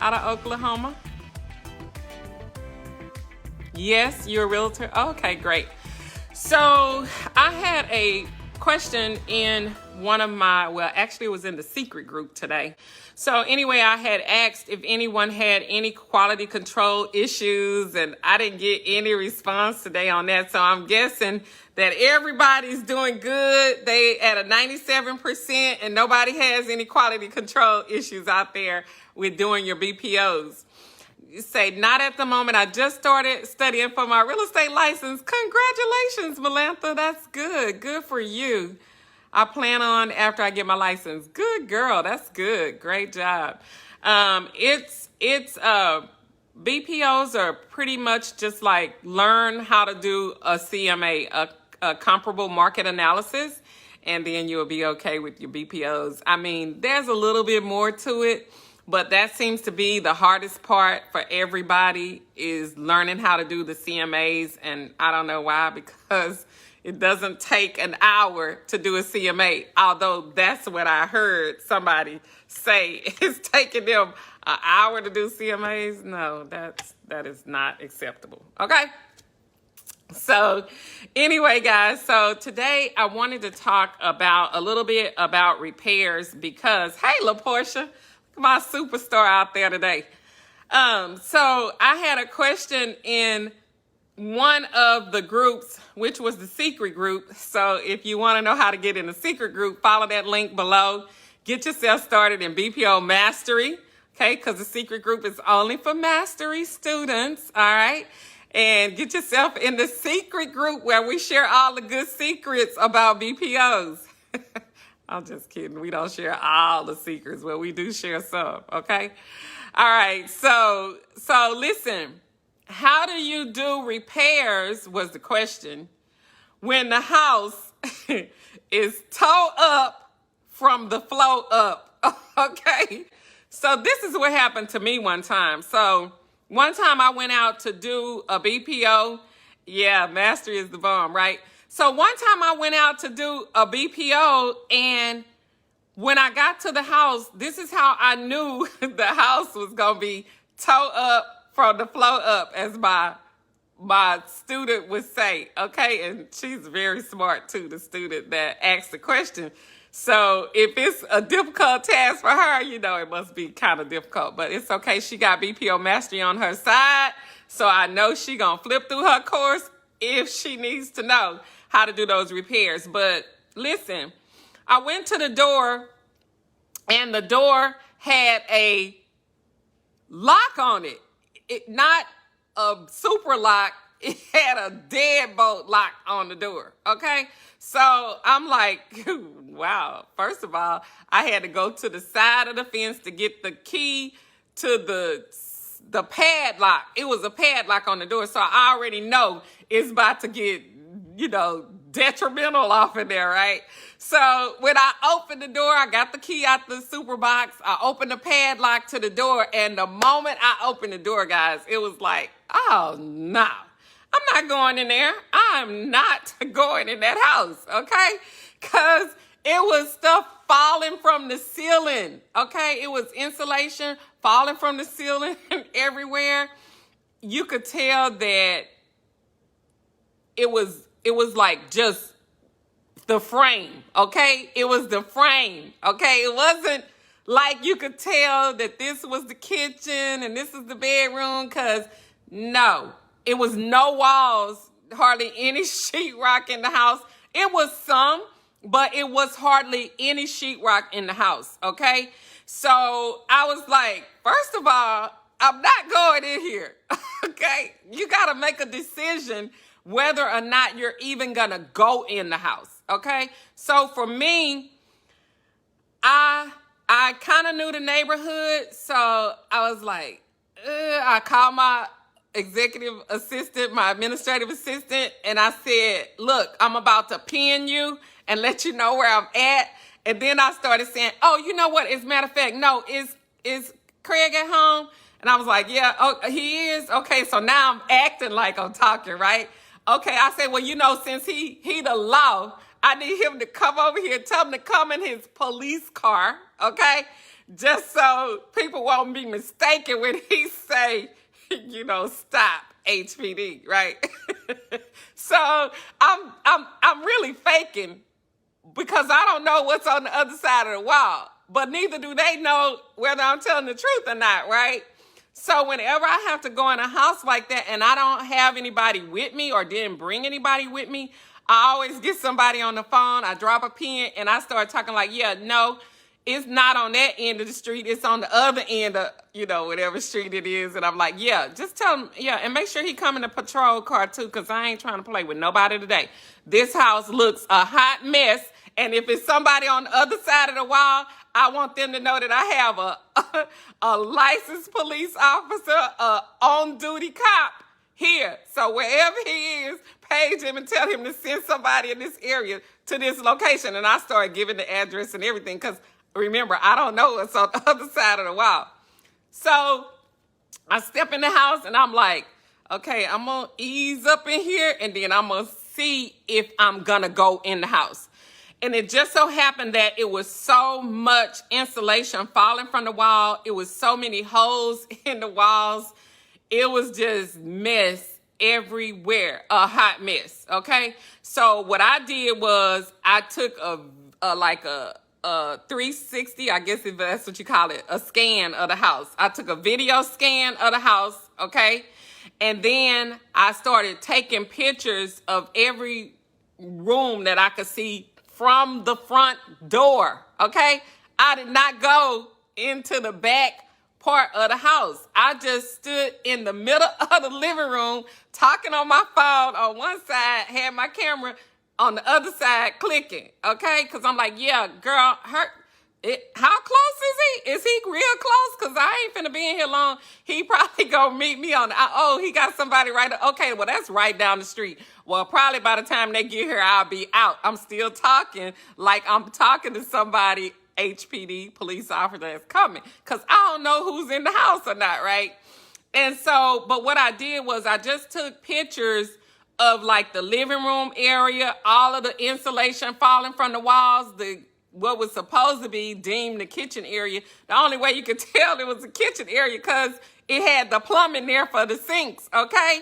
out of Oklahoma? Yes, you're a realtor? Okay, great. So I had a question in one of my, well, actually it was in the secret group today. So anyway, I had asked if anyone had any quality control issues, and I didn't get any response today on that. So I'm guessing that everybody's doing good. They at a 97% and nobody has any quality control issues out there with doing your BPOs. You say, not at the moment. I just started studying for my real estate license. Congratulations, Melantha. That's good. Good for you. I plan on after I get my license. Good girl. That's good. Great job. BPOs are pretty much just like learn how to do a CMA, a comparable market analysis, and then you'll be okay with your BPOs. I mean, there's a little bit more to it, but that seems to be the hardest part for everybody is learning how to do the CMAs. And I don't know why, because it doesn't take an hour to do a CMA, although that's what I heard somebody say. It's taking them an hour to do CMAs. No, that is not acceptable. Okay? So anyway, guys, so today I wanted to talk about a little bit about repairs because, hey, LaPortia, my superstar out there today. So I had a question in one of the groups, which was the secret group. So if you want to know how to get in the secret group, follow that link below. Get yourself started in BPO Mastery, okay? Because the secret group is only for Mastery students, all right? And get yourself in the secret group where we share all the good secrets about BPOs. I'm just kidding. We don't share all the secrets, but we do share some, okay? All right, so listen. How do you do repairs was the question when the house is towed up from the flow up, okay? So this is what happened to me one time. So one time I went out to do a BPO. Yeah, Mastery is the bomb, right? So one time I went out to do a BPO, and when I got to the house, this is how I knew the house was going to be towed up from the flow up, as my student would say, okay? And she's very smart, too, the student that asked the question. So if it's a difficult task for her, you know, it must be kind of difficult, but it's okay. She got BPO Mastery on her side, so I know she going to flip through her course if she needs to know how to do those repairs. But listen, I went to the door, and the door had a lock on it. Not a super lock. It had a deadbolt lock on the door, okay? So I'm like, wow. First of all, I had to go to the side of the fence to get the key to the padlock. It was a padlock on the door, so I already know it's about to get, you know, detrimental off in there, right? So when I opened the door, I got the key out the super box. I opened the padlock to the door, and the moment I opened the door, guys, it was like, oh, no. I'm not going in there. I'm not going in that house, okay? Because it was stuff falling from the ceiling, okay? It was insulation falling from the ceiling everywhere. You could tell that it was like just the frame, okay? It was the frame, okay? It wasn't like you could tell that this was the kitchen and this is the bedroom, because no, it was no walls, hardly any sheetrock in the house. It was some, but it was hardly any sheetrock in the house, okay? So I was like, first of all, I'm not going in here, okay? You got to make a decision whether or not you're even going to go in the house, okay? So for me, I kind of knew the neighborhood, so I was like, I called my executive assistant, my administrative assistant, and I said, look, I'm about to pin you and let you know where I'm at. And then I started saying, oh, you know what? As a matter of fact, no, is Craig at home? And I was like, yeah, oh, he is? Okay, so now I'm acting like I'm talking, right? Okay, I said, well, you know, since he the law, I need him to come over here, tell him to come in his police car, okay? just so people won't be mistaken when he say, stop HPD, right? So I'm really faking because I don't know what's on the other side of the wall, but neither do they know whether I'm telling the truth or not, right? So whenever I have to go in a house like that and I don't have anybody with me or didn't bring anybody with me, I always get somebody on the phone, I drop a pin, and I start talking like, yeah, no, it's not on that end of the street. It's on the other end of, whatever street it is. And I'm like, yeah, just tell him, yeah, and make sure he come in a patrol car too, because I ain't trying to play with nobody today. This house looks a hot mess. And if it's somebody on the other side of the wall, I want them to know that I have a licensed police officer, a on-duty cop here. So wherever he is, page him and tell him to send somebody in this area to this location. And I started giving the address and everything because, remember, I don't know what's on the other side of the wall. So I step in the house and I'm like, okay, I'm going to ease up in here and then I'm going to see if I'm going to go in the house. And it just so happened that it was so much insulation falling from the wall. It was so many holes in the walls. It was just mess everywhere, a hot mess, okay? So what I did was I took a 360, I guess if that's what you call it, a scan of the house. I took a video scan of the house, okay? And then I started taking pictures of every room that I could see from the front door, okay? I did not go into the back part of the house. I just stood in the middle of the living room talking on my phone on one side, had my camera on the other side clicking, okay? Because I'm like, yeah, girl, how close is he? Is he real close? Because I ain't finna be in here long. He probably gonna meet me on he got somebody right. Okay, well, that's right down the street. Well, probably by the time they get here, I'll be out. I'm still talking like I'm talking to somebody, HPD, police officer that's coming. Because I don't know who's in the house or not, right? And so, but what I did was I just took pictures of like the living room area, all of the insulation falling from the walls, what was supposed to be deemed the kitchen area. The only way you could tell it was a kitchen area because it had the plumbing there for the sinks, okay?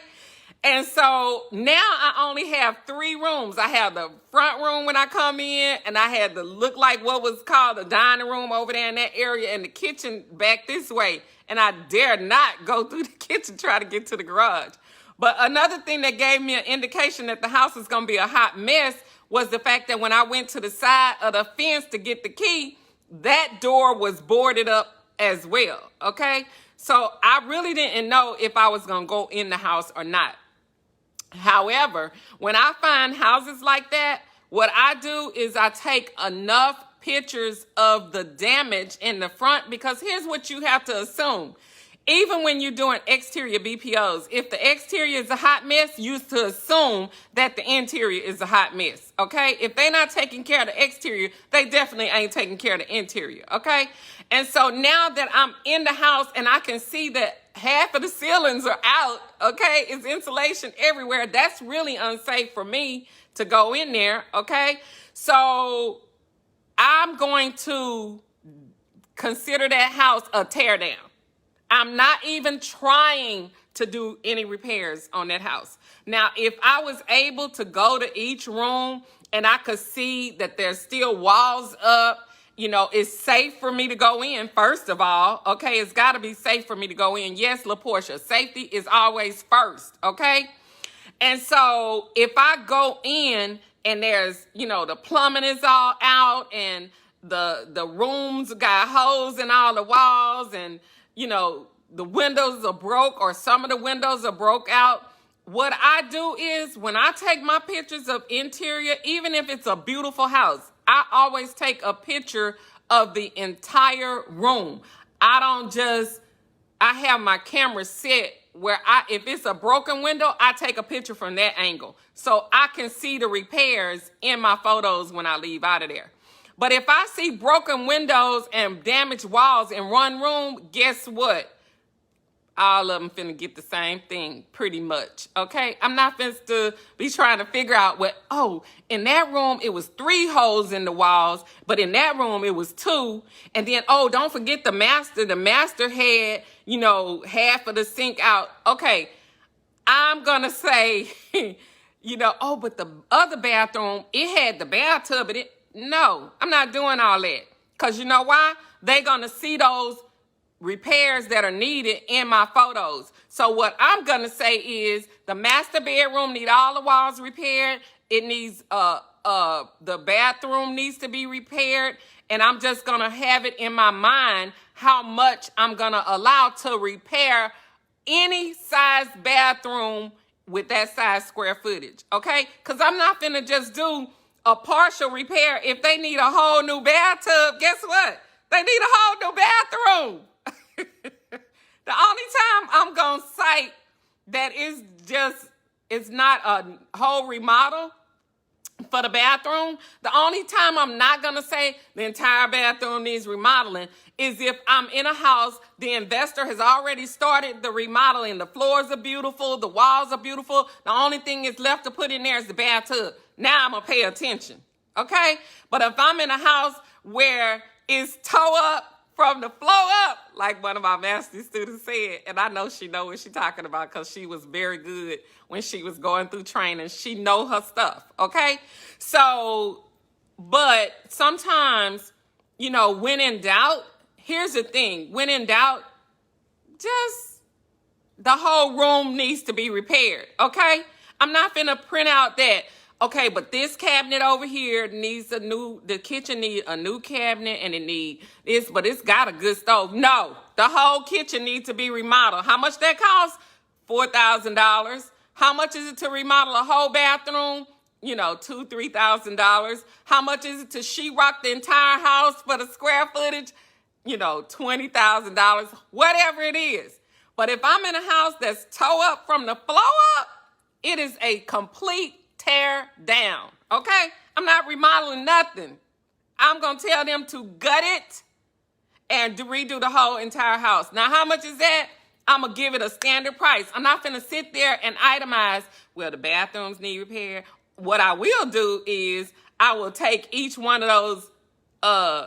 And so now I only have 3 rooms. I have the front room when I come in, and I had the look like what was called the dining room over there in that area, and the kitchen back this way. And I dare not go through the kitchen try to get to the garage. But another thing that gave me an indication that the house was going to be a hot mess was the fact that when I went to the side of the fence to get the key, that door was boarded up as well, okay? So I really didn't know if I was going to go in the house or not. However, when I find houses like that, what I do is I take enough pictures of the damage in the front, because here's what you have to assume. Even when you're doing exterior BPOs, if the exterior is a hot mess, you used to assume that the interior is a hot mess, okay? If they're not taking care of the exterior, they definitely ain't taking care of the interior, okay? And so now that I'm in the house and I can see that half of the ceilings are out, okay? It's insulation everywhere. That's really unsafe for me to go in there, okay? So I'm going to consider that house a tear down. I'm not even trying to do any repairs on that house. Now, if I was able to go to each room and I could see that there's still walls up, it's safe for me to go in, first of all, okay? It's got to be safe for me to go in. Yes, LaPortia, safety is always first, okay? And so if I go in and there's, the plumbing is all out and the rooms got holes in all the walls and, the windows are broke or some of the windows are broke out. What I do is when I take my pictures of interior, even if it's a beautiful house, I always take a picture of the entire room. I have my camera set where if it's a broken window, I take a picture from that angle so I can see the repairs in my photos when I leave out of there. But if I see broken windows and damaged walls in one room, guess what? all of them finna get the same thing, pretty much, okay? I'm not finna to be trying to figure out what, oh, in that room, it was 3 holes in the walls, but in that room, it was 2. And then, oh, don't forget the master. The master had, half of the sink out. Okay, I'm gonna say, oh, but the other bathroom, it had the bathtub, but no, I'm not doing all that. Because you know why? They're gonna see those repairs that are needed in my photos. So what I'm gonna say is the master bedroom need all the walls repaired. It needs the bathroom needs to be repaired, and I'm just gonna have it in my mind how much I'm gonna allow to repair any size bathroom with that size square footage, okay? Because I'm not finna just do a partial repair. If they need a whole new bathtub, guess what? They need a whole new bathroom. The only time I'm gonna cite that it's not a whole remodel for the bathroom, the only time I'm not gonna say the entire bathroom needs remodeling is if I'm in a house, the investor has already started the remodeling. The floors are beautiful, the walls are beautiful. The only thing is left to put in there is the bathtub. Now I'm gonna pay attention, okay? But if I'm in a house where it's toe up from the floor up, like one of my master students said, and I know she know what she's talking about because she was very good when she was going through training. She know her stuff, okay? So, but sometimes, when in doubt, here's the thing. When in doubt, just the whole room needs to be repaired, okay? I'm not finna print out that, okay, but this cabinet over here needs the kitchen needs a new cabinet and it needs this, but it's got a good stove. No, the whole kitchen needs to be remodeled. How much that costs? $4,000. How much is it to remodel a whole bathroom? $2,000, $3,000. How much is it to sheetrock the entire house for the square footage? $20,000, whatever it is. But if I'm in a house that's toe up from the floor up, it is a complete tear down, okay? I'm not remodeling nothing. I'm going to tell them to gut it and redo the whole entire house. Now, how much is that? I'm going to give it a standard price. I'm not going to sit there and itemize, well, the bathrooms need repair. What I will do is I will take each one of those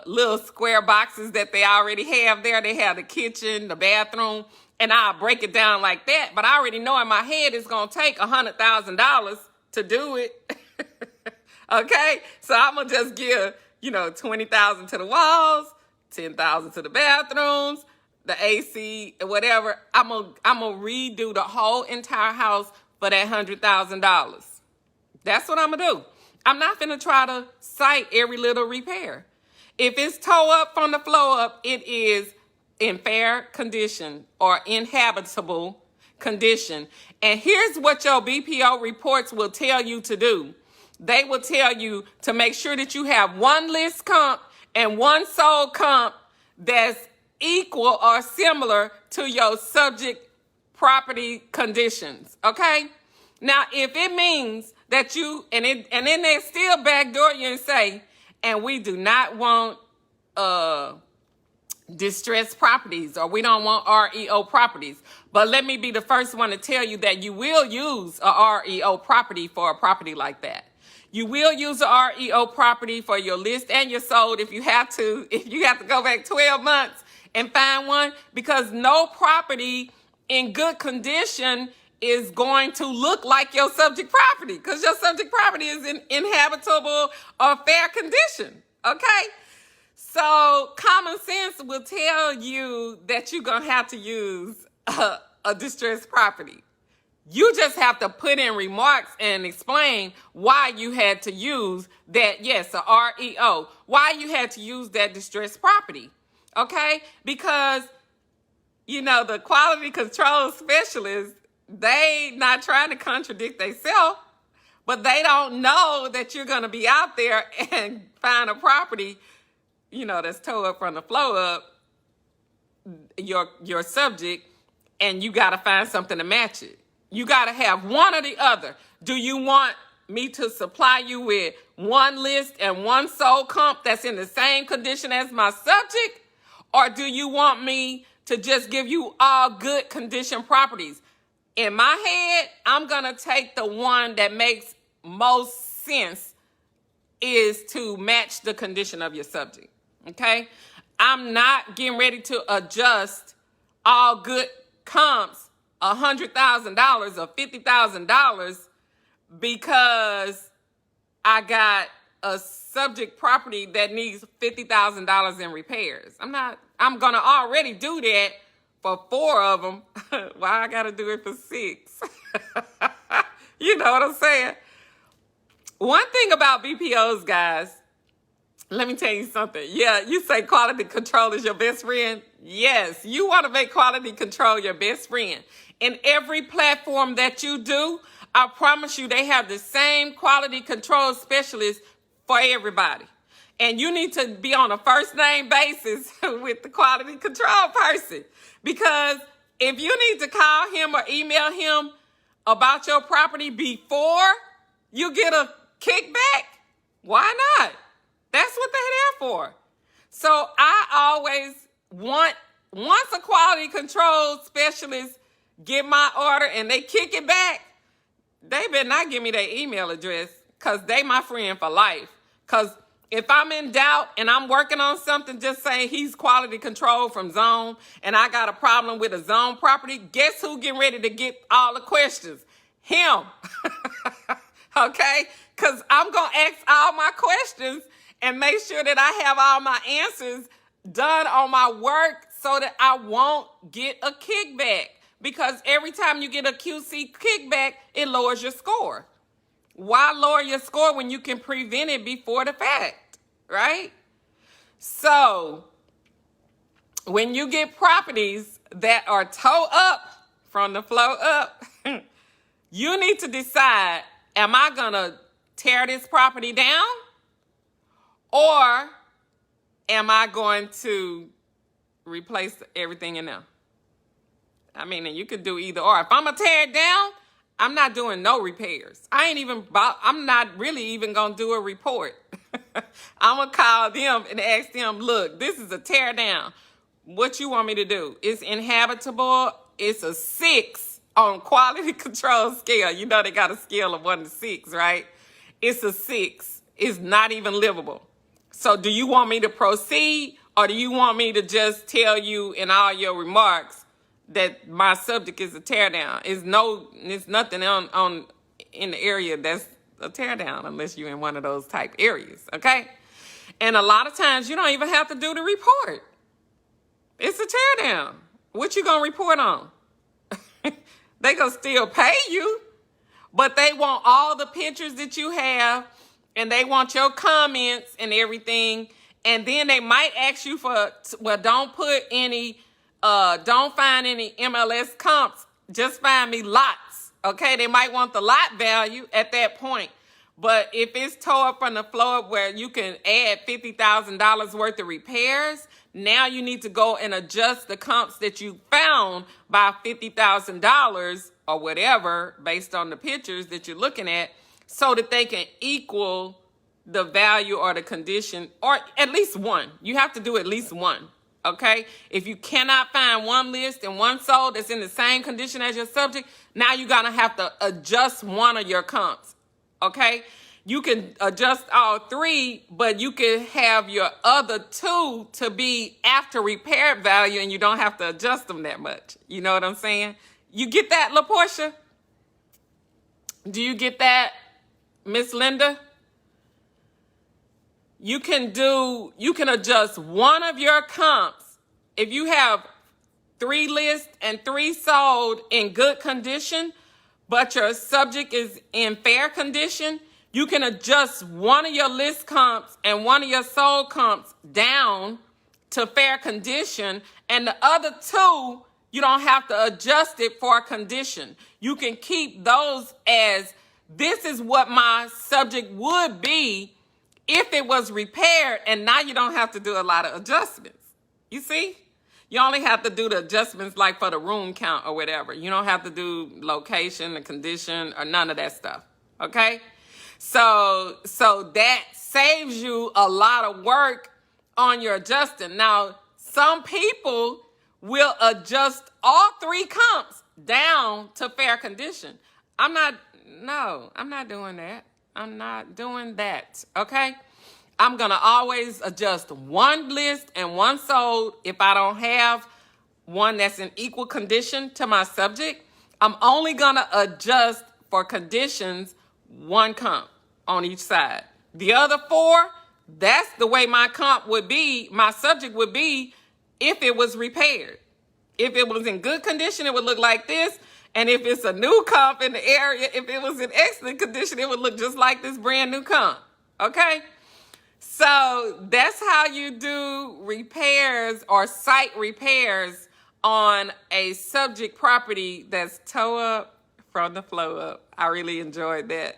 little square boxes that they already have there. They have the kitchen, the bathroom, and I'll break it down like that. But I already know in my head it's going to take $100,000 to do it. Okay? So I'm going to just give, $20,000 to the walls, $10,000 to the bathrooms, the AC, whatever. I'm going to redo the whole entire house for that $100,000. That's what I'm going to do. I'm not going to try to cite every little repair. If it's toe up from the floor up, it is in fair condition or inhabitable condition. And here's what your BPO reports will tell you to do. They will tell you to make sure that you have one list comp and one sold comp that's equal or similar to your subject property conditions, okay? Now, if it means that and then they still backdoor you and say, and we do not want distressed properties, or we don't want REO properties. But let me be the first one to tell you that you will use a REO property for a property like that. You will use a REO property for your list and your sold if you have to go back 12 months and find one, because no property in good condition is going to look like your subject property, because your subject property is in inhabitable or fair condition, okay? So common sense will tell you that you're going to have to use a distressed property. You just have to put in remarks and explain why you had to use that, yes, a REO, why you had to use that distressed property, okay? Because, the quality control specialists, they not trying to contradict themselves, but they don't know that you're going to be out there and find a property, that's toe up from the floor up, your subject, and you got to find something to match it. You got to have one or the other. Do you want me to supply you with one list and one sold comp that's in the same condition as my subject? Or do you want me to to just give you all good condition properties. In my head, I'm going to take the one that makes most sense is to match the condition of your subject. Okay? I'm not getting ready to adjust all good comps $100,000 or $50,000 because I got a subject property that needs $50,000 in repairs. I'm going to already do that for 4 of them. Why I got to do it for 6? You know what I'm saying? One thing about BPOs, guys, let me tell you something. Yeah, you say quality control is your best friend. Yes, you want to make quality control your best friend. In every platform that you do, I promise you they have the same quality control specialist for everybody. And you need to be on a first name basis with the quality control person. Because if you need to call him or email him about your property before you get a kickback, why not? That's what they're there for. So I always want, once a quality control specialist get my order and they kick it back, they better not give me their email address because they my friend for life. Because if I'm in doubt and I'm working on something, just saying he's quality control from Zone and I got a problem with a Zone property, guess who getting ready to get all the questions? Him. Okay? Because I'm going to ask all my questions and make sure that I have all my answers done on my work so that I won't get a kickback. Because every time you get a QC kickback, it lowers your score. Why lower your score when you can prevent it before the fact, right? So when you get properties that are toe up from the flow up, you need to decide, am I going to tear this property down? Or am I going to replace everything in there? I mean, and you could do either or. If I'm going to tear it down, I'm not doing no repairs. I'm not really even going to do a report. I'm going to call them and ask them, look, this is a tear down. What you want me to do? It's inhabitable. It's a 6 on quality control scale. You know they got a scale of 1 to 6, right? It's a 6. It's not even livable. So do you want me to proceed or do you want me to just tell you in all your remarks that my subject is a tear down? It's nothing on in the area that's a tear down unless you're in one of those type areas, okay? And a lot of times you don't even have to do the report. It's a tear down. What you gonna report on? They gonna still pay you, but they want all the pictures that you have and they want your comments and everything. And then they might ask you for, well, don't find any MLS comps. Just find me lots. Okay, they might want the lot value at that point. But if it's tore up from the floor up where you can add $50,000 worth of repairs, now you need to go and adjust the comps that you found by $50,000 or whatever based on the pictures that you're looking at so that they can equal the value or the condition, or at least one. You have to do at least one. Okay, if you cannot find one list and one sold that's in the same condition as your subject, now you're gonna have to adjust one of your comps. Okay, you can adjust all 3, but you can have your other 2 to be after repair value and you don't have to adjust them that much. You know what I'm saying? You get that, LaPortia? Do you get that, Miss Linda? You can adjust one of your comps. If you have 3 lists and 3 sold in good condition, but your subject is in fair condition, you can adjust one of your list comps and one of your sold comps down to fair condition, and the other 2, you don't have to adjust it for condition. You can keep those as, this is what my subject would be if it was repaired, and now you don't have to do a lot of adjustments. You see? You only have to do the adjustments like for the room count or whatever. You don't have to do location, the condition, or none of that stuff. Okay? So that saves you a lot of work on your adjusting. Now, some people will adjust all three comps down to fair condition. I'm not, no, I'm not doing that. I'm not doing that, okay? I'm going to always adjust one list and one sold if I don't have one that's in equal condition to my subject. I'm only going to adjust for conditions one comp on each side. The other four, that's the way my comp would be, my subject would be if it was repaired. If it was in good condition, it would look like this. And if it's a new comp in the area, if it was in excellent condition, it would look just like this brand new comp. Okay? So that's how you do repairs or site repairs on a subject property that's toe up from the flow up. I really enjoyed that.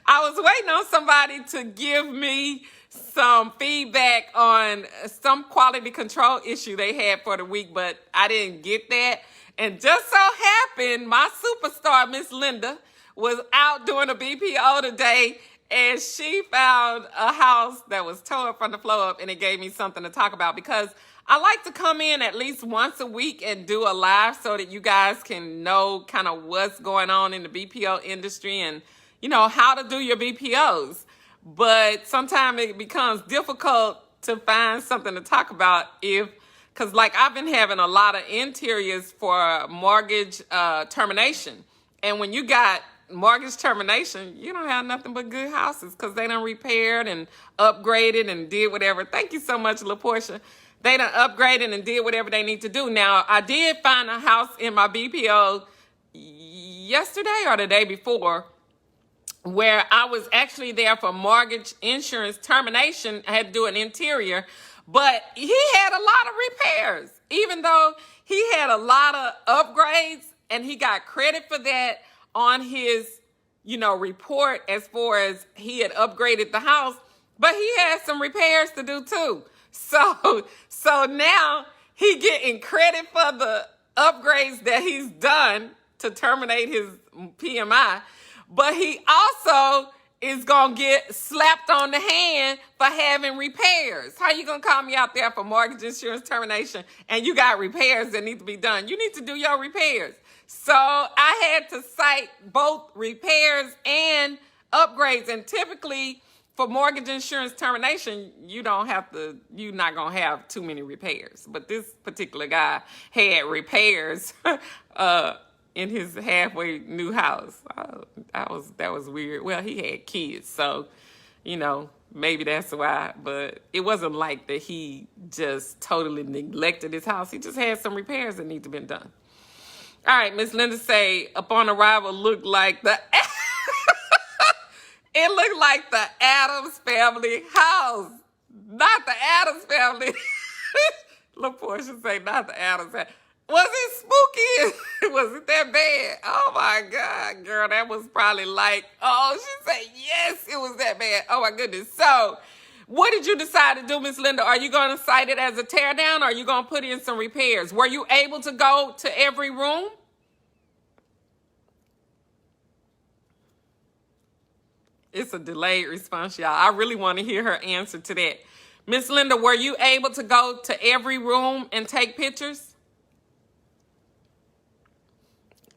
I was waiting on somebody to give me some feedback on some quality control issue they had for the week, but I didn't get that. And just so happened, my superstar, Miss Linda, was out doing a BPO today, and she found a house that was tore up from the flow up, and it gave me something to talk about because I like to come in at least once a week and do a live so that you guys can know kind of what's going on in the BPO industry and, you know, how to do your BPOs. But sometimes it becomes difficult to find something to talk about because like I've been having a lot of interiors for mortgage termination. And when you got mortgage termination, you don't have nothing but good houses because they done repaired and upgraded and did whatever. Thank you so much, LaPortia. They done upgraded and did whatever they need to do. Now, I did find a house in my BPO yesterday or the day before where I was actually there for mortgage insurance termination. I had to do an interior, but he had a lot of repairs, even though he had a lot of upgrades and he got credit for that on his, report as far as he had upgraded the house, but he had some repairs to do too. So now he getting credit for the upgrades that he's done to terminate his PMI, but he also is going to get slapped on the hand for having repairs. How you going to call me out there for mortgage insurance termination and you got repairs that need to be done? You need to do your repairs. So I had to cite both repairs and upgrades. And typically for mortgage insurance termination, you're not going to have too many repairs. But this particular guy had repairs in his halfway new house. That was weird. Well, he had kids, so, maybe that's why. But it wasn't like that he just totally neglected his house. He just had some repairs that need to be done. All right, Miss Linda say, upon arrival, looked like it looked like the Addams Family house. Not the Addams Family. LaPortia say, not the Addams Family. Was it spooky? Was it that bad? Oh, my God, girl, that was probably like, she said, yes, it was that bad. Oh, my goodness. So what did you decide to do, Miss Linda? Are you going to cite it as a tear down or are you going to put in some repairs? Were you able to go to every room? It's a delayed response, y'all. I really want to hear her answer to that. Miss Linda, were you able to go to every room and take pictures?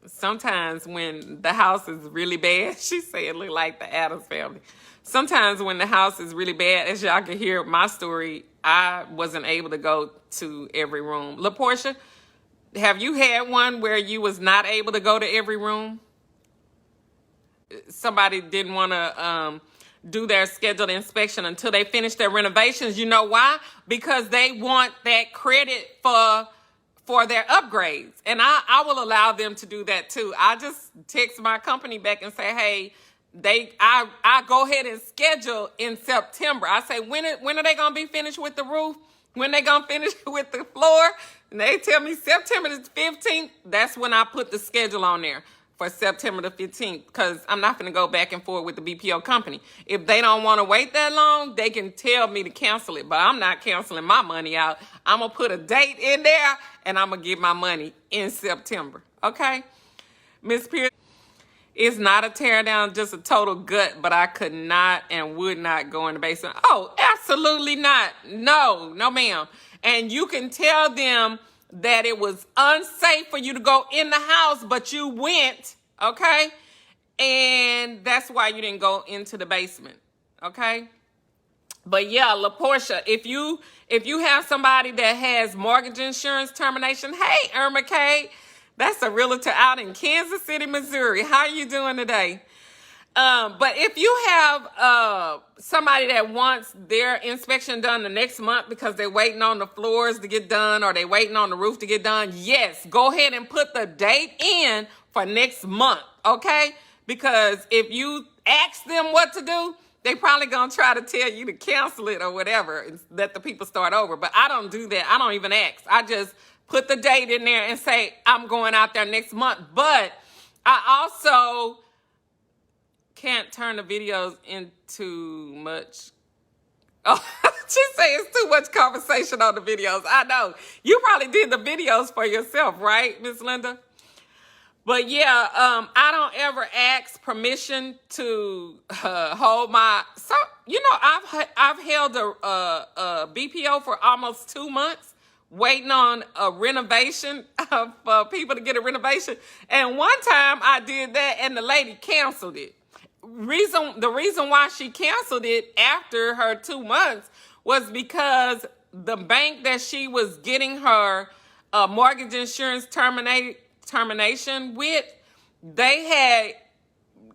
Sometimes when the house is really bad, she said it looked like the Addams Family. Sometimes when the house is really bad, as y'all can hear my story, I wasn't able to go to every room. LaPortia, have you had one where you was not able to go to every room? Somebody didn't want to do their scheduled inspection until they finish their renovations. You know why? Because they want that credit for their upgrades. And I will allow them to do that too. I just text my company back and say, hey, I go ahead and schedule in September. I say, when are they going to be finished with the roof? When they going to finish with the floor? And they tell me September the 15th. That's when I put the schedule on there for September the 15th, because I'm not going to go back and forth with the BPO company. If they don't want to wait that long, they can tell me to cancel it, but I'm not canceling my money out. I'm going to put a date in there, and I'm going to get my money in September, okay? Miss Pierce, it's not a tear down, just a total gut, but I could not and would not go in the basement. Oh, absolutely not. No, ma'am. And you can tell them that it was unsafe for you to go in the house, but you went, okay? And that's why you didn't go into the basement, okay? But yeah, LaPortia, if you have somebody that has mortgage insurance termination, hey, Irma K, that's a realtor out in Kansas City, Missouri. How are you doing today? But if you have somebody that wants their inspection done the next month because they're waiting on the floors to get done or they're waiting on the roof to get done, yes, go ahead and put the date in for next month, okay? Because if you ask them what to do, they probably gonna try to tell you to cancel it or whatever and let the people start over. But I don't do that. I don't even ask. I just put the date in there and say, I'm going out there next month. But I also can't turn the videos into much. Oh, she say it's too much conversation on the videos. I know. You probably did the videos for yourself, right, Miss Linda? But yeah, I don't ever ask permission to hold my. So you know, I've held a BPO for almost 2 months, waiting on a renovation for people to get a renovation. And one time I did that, and the lady canceled it. The reason why she canceled it after her 2 months was because the bank that she was getting her mortgage insurance termination with, they had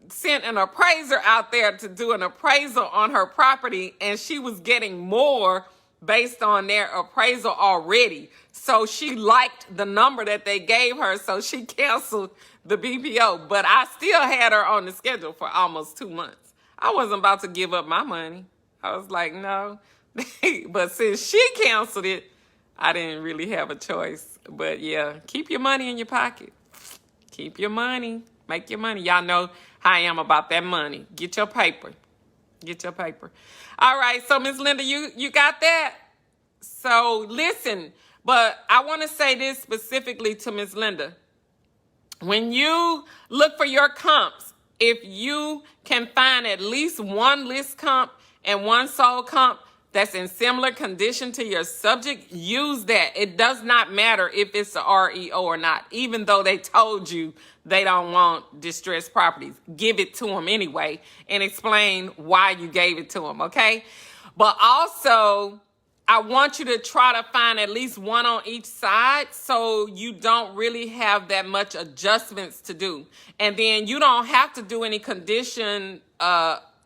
sent an appraiser out there to do an appraisal on her property, and she was getting more based on their appraisal already. So she liked the number that they gave her, so she canceled the BPO. But I still had her on the schedule for almost 2 months. I wasn't about to give up my money. I was like, no. But since she canceled it, I didn't really have a choice. But yeah, keep your money in your pocket. Keep your money. Make your money. Y'all know how I am about that money. Get your paper. Get your paper. All right, so Miss Linda, you got that? So listen, but I want to say this specifically to Miss Linda. When you look for your comps, if you can find at least one list comp and one sold comp that's in similar condition to your subject, use that. It does not matter if it's a REO or not, even though they told you they don't want distressed properties. Give it to them anyway and explain why you gave it to them, okay? But also, I want you to try to find at least one on each side so you don't really have that much adjustments to do. And then you don't have to do any condition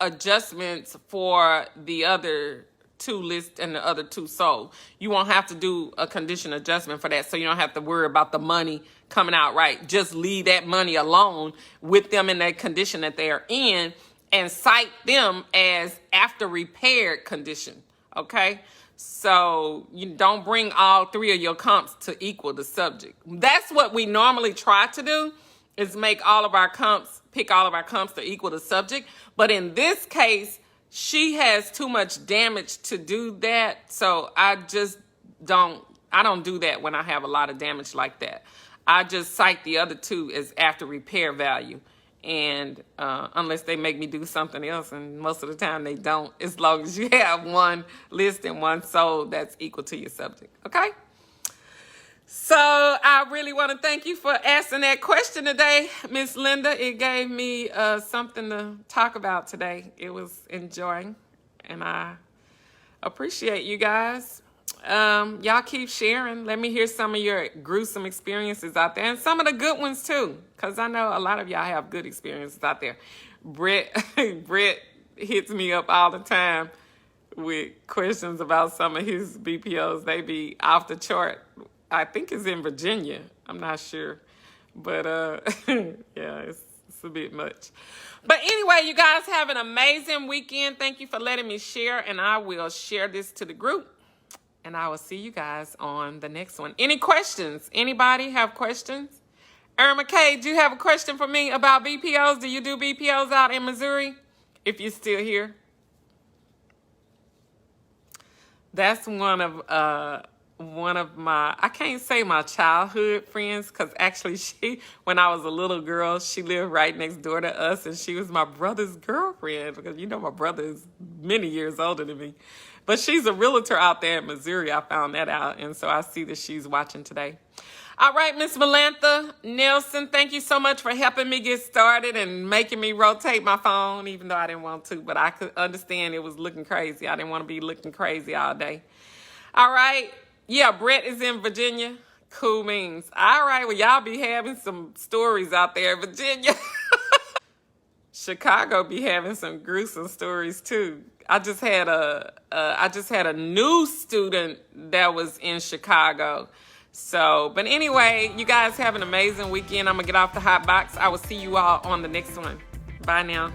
adjustments for the other 2 lists and the other 2 sold. You won't have to do a condition adjustment for that, so you don't have to worry about the money coming out right. Just leave that money alone with them in that condition that they are in and cite them as after repaired condition, okay? So you don't bring all 3 of your comps to equal the subject. That's what we normally try to do, is pick all of our comps to equal the subject. But in this case, she has too much damage to do that. So I don't do that when I have a lot of damage like that. I just cite the other 2 as after repair value. And unless they make me do something else, and most of the time they don't, as long as you have one list and one sold that's equal to your subject, okay? So I really want to thank you for asking that question today, Miss Linda. It gave me something to talk about today. It was enjoying, and I appreciate you guys. Y'all keep sharing. Let me hear some of your gruesome experiences out there, and some of the good ones too, because I know a lot of y'all have good experiences out there. Brett hits me up all the time with questions about some of his BPOs. They be off the chart. I think it's in Virginia. I'm not sure, but yeah, it's a bit much. But anyway, you guys have an amazing weekend. Thank you for letting me share, and I will share this to the group. And I will see you guys on the next one. Any questions? Anybody have questions? Irma K, do you have a question for me about BPOs? Do you do BPOs out in Missouri? If you're still here. That's one of my, I can't say my childhood friends, because actually when I was a little girl, she lived right next door to us, and she was my brother's girlfriend, because you know my brother is many years older than me. But she's a realtor out there in Missouri. I found that out. And so I see that she's watching today. All right, Miss Valentha Nelson, thank you so much for helping me get started and making me rotate my phone, even though I didn't want to, but I could understand it was looking crazy. I didn't want to be looking crazy all day. All right. Yeah, Brett is in Virginia. Cool means. All right, well, y'all be having some stories out there in Virginia. Chicago be having some gruesome stories too. I just had a new student that was in Chicago. So, but anyway, you guys have an amazing weekend. I'm gonna get off the hot box. I will see you all on the next one. Bye now.